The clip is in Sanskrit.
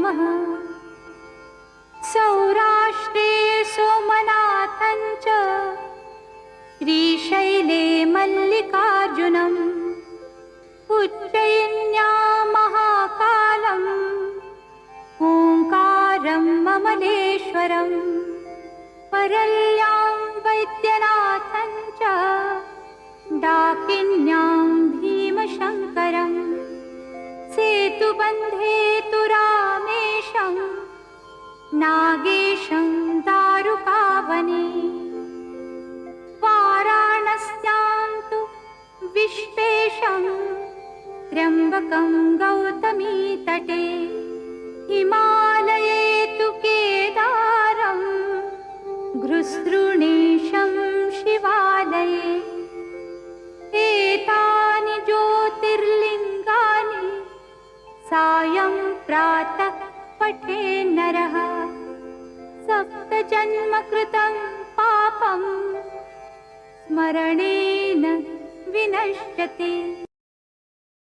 नमः। सौराष्ट्रे सोमनाथं च श्रीशैले मल्लिकार्जुनम् उज्जयिन्यां महाकालम् ओंकारं ममलेश्वरम् परल्यां वैद्यनाथं च डाकिन्यां भीमशङ्करम् सेतुबन्धे तु रामेशं नागेशं दारुकावने वाराणस्यां तु विश्वेशं त्र्यम्बकं गौतमीतटे हिमालये तु केदारं घृसृणीशं शिवालये एतानि ज्योतिर्लिङ्गानि सायं प्रातः पठे नरः सप्तजन्मकृतं पापं स्मरणेन विनश्यति।